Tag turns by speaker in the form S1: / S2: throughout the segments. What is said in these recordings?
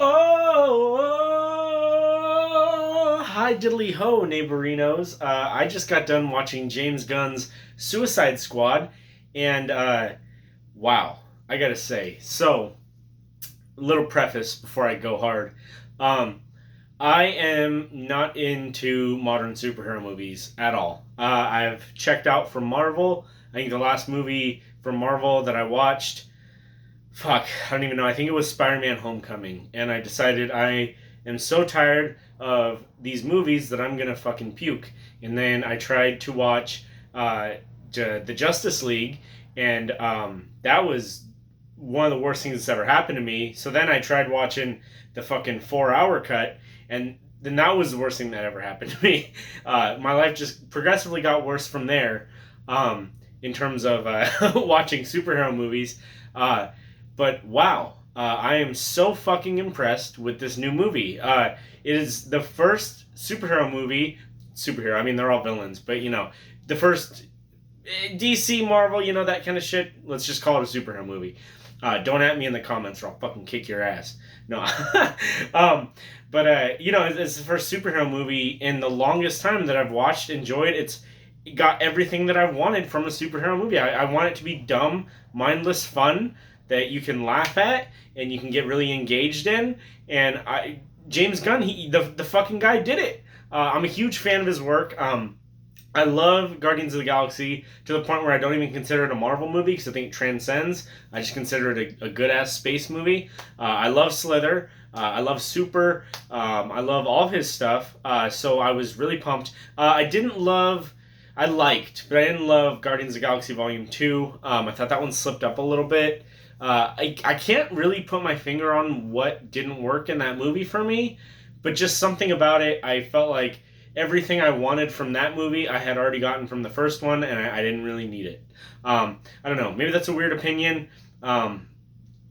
S1: Oh, hi diddly ho, neighborinos. I just got done watching James Gunn's Suicide Squad, and wow, I gotta say. So, a little preface before I go hard. Um, I am not into modern superhero movies at all. I've checked out from Marvel. I think the last movie from Marvel that I watched, fuck, I don't even know. I think it was Spider-Man: Homecoming, and I decided I am so tired of these movies that I'm gonna fucking puke. And then I tried to watch the Justice League, and that was one of the worst things that's ever happened to me. So then I tried watching the fucking 4 hour cut, and then that was the worst thing that ever happened to me. My life just progressively got worse from there, in terms of watching superhero movies. But wow, I am so fucking impressed with this new movie. It is the first superhero movie. Superhero, I mean, they're all villains, but the first DC, Marvel, that kind of shit. Let's just call it a superhero movie. Don't at me in the comments or I'll fucking kick your ass. No. But, it's the first superhero movie in the longest time that I've watched, enjoyed. It got everything that I wanted from a superhero movie. I want it to be dumb, mindless fun that you can laugh at and you can get really engaged in. And James Gunn, the fucking guy did it. I'm a huge fan of his work. I love Guardians of the Galaxy to the point where I don't even consider it a Marvel movie because I think it transcends. I just consider it a good ass space movie. I love Slither. I love Super. I love all of his stuff. So I was really pumped. I liked, but I didn't love Guardians of the Galaxy Volume 2. I thought that one slipped up a little bit. I can't really put my finger on what didn't work in that movie for me, but just something about it, I felt like everything I wanted from that movie I had already gotten from the first one, and I didn't really need it. I don't know. Maybe that's a weird opinion. I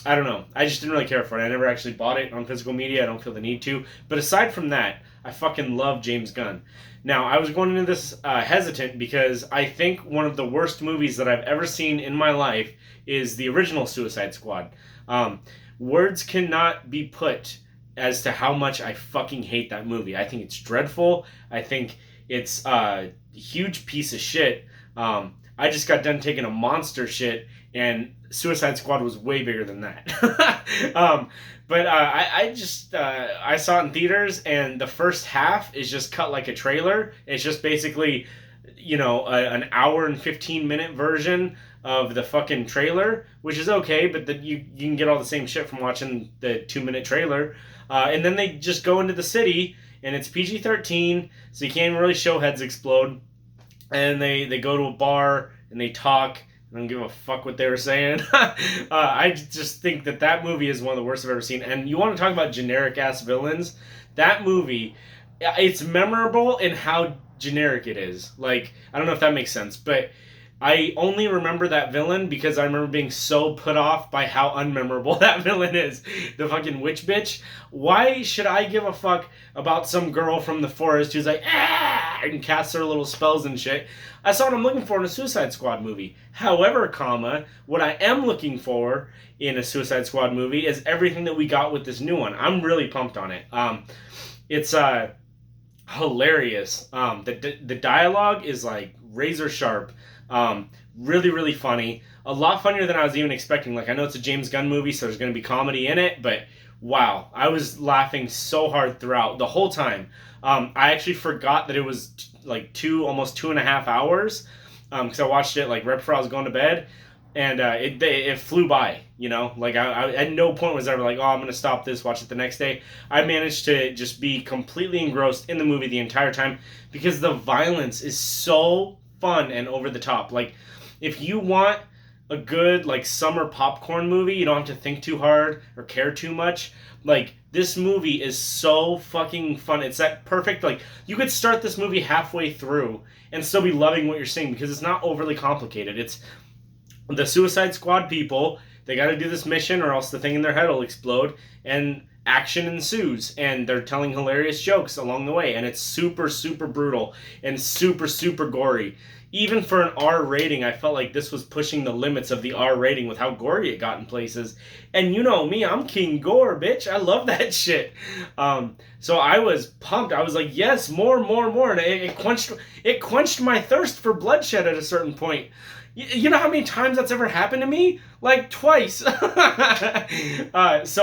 S1: don't know. I just didn't really care for it. I never actually bought it on physical media. I don't feel the need to. But aside from that, I fucking love James Gunn. Now, I was going into this hesitant because I think one of the worst movies that I've ever seen in my life is the original Suicide Squad. Words cannot be put as to how much I fucking hate that movie. I think it's dreadful. I think it's a huge piece of shit. I just got done taking a monster shit, and Suicide Squad was way bigger than that. But I saw it in theaters, and the first half is just cut like a trailer. It's just basically, an hour and 15-minute version of the fucking trailer, which is okay, but you can get all the same shit from watching the 2-minute trailer. And then they just go into the city, and it's PG-13, so you can't even really show heads explode. And they go to a bar, and they talk. I don't give a fuck what they were saying. I just think that movie is one of the worst I've ever seen. And you want to talk about generic-ass villains? That movie, it's memorable in how generic it is. Like, I don't know if that makes sense, but I only remember that villain because I remember being so put off by how unmemorable that villain is. The fucking witch bitch. Why should I give a fuck about some girl from the forest who's like, and casts her little spells and shit? I saw what I'm looking for in a Suicide Squad movie. However, what I am looking for in a Suicide Squad movie is everything that we got with this new one. I'm really pumped on it. It's hilarious. The dialogue is like razor sharp. Really, really funny. A lot funnier than I was even expecting. Like, I know it's a James Gunn movie, so there's going to be comedy in it, but wow, I was laughing so hard throughout the whole time. I actually forgot that it was like almost 2.5 hours, because I watched it like right before I was going to bed, and it flew by. Like I at no point was I ever like, oh, I'm gonna stop this, watch it the next day. I managed to just be completely engrossed in the movie the entire time because the violence is so fun and over the top. Like, if you want a good like summer popcorn movie, you don't have to think too hard or care too much. Like, this movie is so fucking fun. It's that perfect, like, you could start this movie halfway through and still be loving what you're seeing because it's not overly complicated. It's the Suicide Squad people, they got to do this mission or else the thing in their head will explode, and action ensues, and they're telling hilarious jokes along the way, and it's super, super brutal and super, super gory. even for an R rating, I felt like this was pushing the limits of the R rating with how gory it got in places. And you know me, I'm King Gore, bitch. I love that shit. So I was pumped. I was like, yes, more, more, more. And it quenched my thirst for bloodshed at a certain point. You know how many times that's ever happened to me? Like twice. So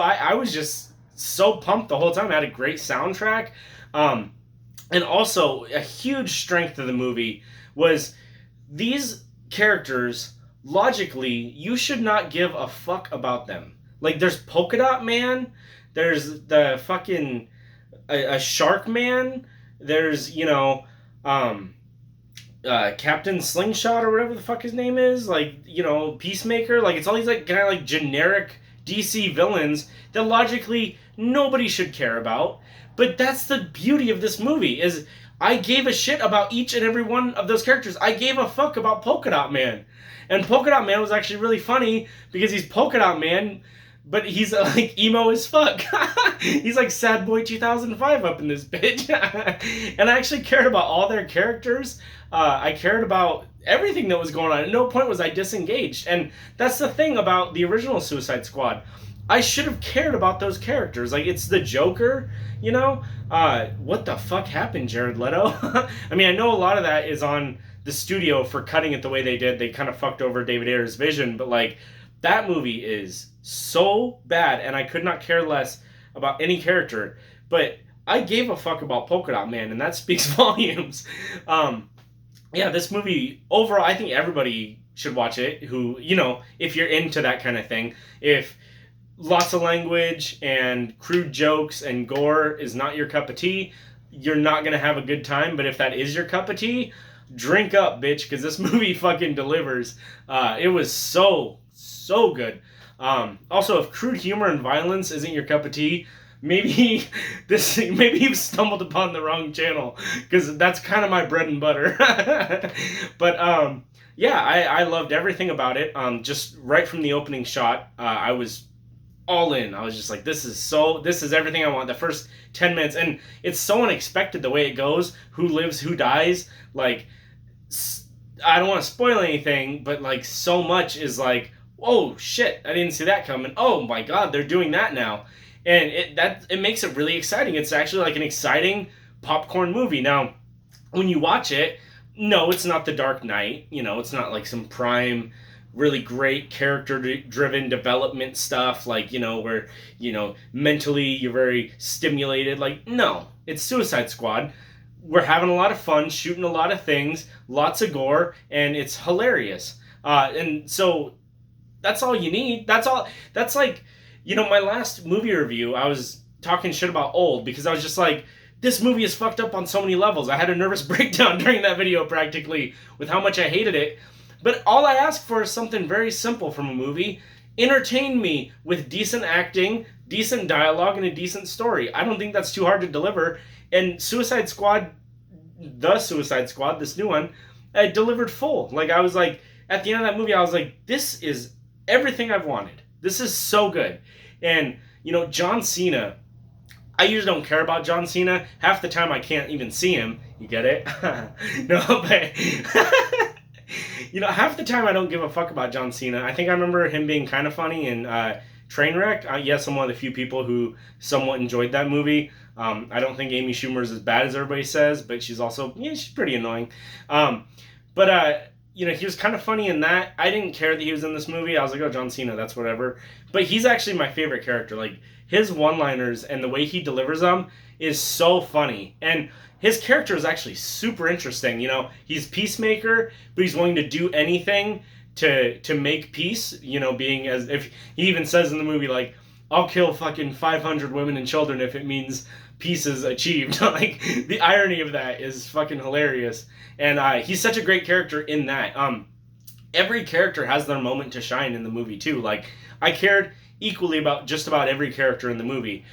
S1: I was just so pumped the whole time. I had a great soundtrack. And also, a huge strength of the movie was these characters, logically, you should not give a fuck about them. Like, there's Polka Dot Man, there's the fucking, a Shark Man, there's, Captain Slingshot or whatever the fuck his name is, like, Peacemaker, like, it's all these, like, kind of, like, generic DC villains that logically nobody should care about. But that's the beauty of this movie, is I gave a shit about each and every one of those characters. I gave a fuck about Polka Dot Man. And Polka Dot Man was actually really funny because he's Polka Dot Man, but he's like emo as fuck. He's like Sad Boy 2005 up in this bitch. And I actually cared about all their characters. I cared about everything that was going on. At no point was I disengaged. And that's the thing about the original Suicide Squad. I should have cared about those characters. Like, it's the Joker, what the fuck happened, Jared Leto? I mean, I know a lot of that is on the studio for cutting it the way they did. They kind of fucked over David Ayer's vision, but, like, that movie is so bad, and I could not care less about any character. But I gave a fuck about Polka Dot Man, and that speaks volumes. Yeah, this movie, overall, I think everybody should watch it who, if you're into that kind of thing. If lots of language and crude jokes and gore is not your cup of tea, you're not going to have a good time. But if that is your cup of tea, drink up, bitch, because this movie fucking delivers. It was so good. Also, if crude humor and violence isn't your cup of tea, maybe you've stumbled upon the wrong channel, because that's kind of my bread and butter. But yeah, I loved everything about it. Just right from the opening shot, I was all in. I was just like, this is everything I want. The first 10 minutes, and it's so unexpected the way it goes. Who lives, who dies. Like, I don't want to spoil anything, but like, so much is like, oh shit, I didn't see that coming. Oh my god, they're doing that now. And it makes it really exciting. It's actually like an exciting popcorn movie. Now, when you watch it, no, it's not The Dark Knight. It's not like some prime, really great character-driven development stuff, like, where, mentally you're very stimulated. Like, no, it's Suicide Squad. We're having a lot of fun, shooting a lot of things, lots of gore, and it's hilarious. And so that's all you need. That's like, my last movie review, I was talking shit about Old because I was just like, this movie is fucked up on so many levels. I had a nervous breakdown during that video practically with how much I hated it. But all I ask for is something very simple from a movie. Entertain me with decent acting, decent dialogue, and a decent story. I don't think that's too hard to deliver. And Suicide Squad, this new one, I delivered full. Like, I was like, at the end of that movie, I was like, this is everything I've wanted. This is so good. And, John Cena, I usually don't care about John Cena. Half the time I can't even see him. You get it? No, but... half the time I don't give a fuck about John Cena. I think I remember him being kind of funny in Trainwreck. Yes, I'm one of the few people who somewhat enjoyed that movie. I don't think Amy Schumer is as bad as everybody says, but she's also, she's pretty annoying. But he was kind of funny in that. I didn't care that he was in this movie. I was like, oh, John Cena, that's whatever. But he's actually my favorite character. Like, his one-liners and the way he delivers them is so funny. And his character is actually super interesting. He's Peacemaker, but he's willing to do anything to make peace. Being as if he even says in the movie, like, I'll kill fucking 500 women and children if it means peace is achieved. Like, the irony of that is fucking hilarious. And he's such a great character in that. Every character has their moment to shine in the movie too. Like, I cared equally about just about every character in the movie.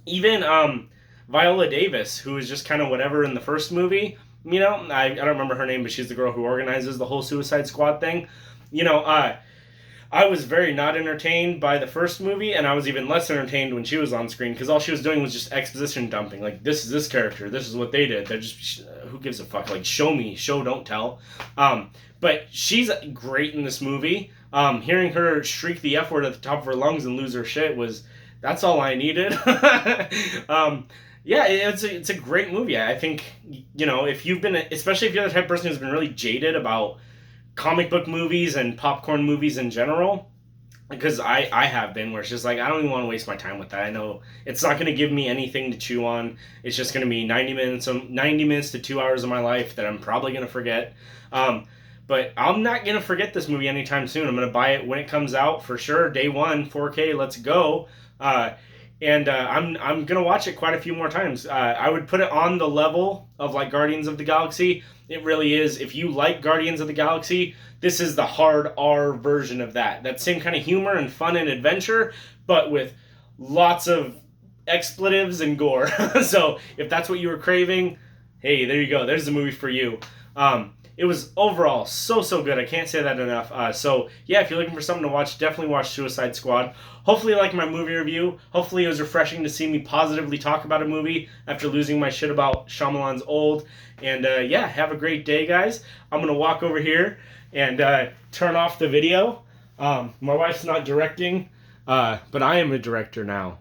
S1: Even Viola Davis, who is just kind of whatever in the first movie. I don't remember her name, but she's the girl who organizes the whole Suicide Squad thing. I was very not entertained by the first movie, and I was even less entertained when she was on screen because all she was doing was just exposition dumping. Like, this is this character, this is what they did. They're just, who gives a fuck? Like, show me, show, don't tell. But she's great in this movie. Hearing her shriek the F word at the top of her lungs and lose her shit that's all I needed. Yeah, it's a great movie. I think, if you've been, especially if you're the type of person who's been really jaded about comic book movies and popcorn movies in general, because I have been, where it's just like, I don't even want to waste my time with that. I know it's not going to give me anything to chew on. It's just going to be 90 minutes to 2 hours of my life that I'm probably going to forget. But I'm not going to forget this movie anytime soon. I'm going to buy it when it comes out for sure. Day one, 4K, let's go. I'm gonna watch it quite a few more times. I would put it on the level of like Guardians of the Galaxy. It really is. If you like Guardians of the Galaxy, this is the hard R version of that. That same kind of humor and fun and adventure, but with lots of expletives and gore. So if that's what you were craving, hey, there you go. There's the movie for you. It was overall so good. I can't say that enough. So yeah, if you're looking for something to watch, definitely watch Suicide Squad. Hopefully you like my movie review. Hopefully it was refreshing to see me positively talk about a movie after losing my shit about Shyamalan's Old. And yeah, have a great day, guys. I'm gonna walk over here and turn off the video. My wife's not directing, but I am a director now.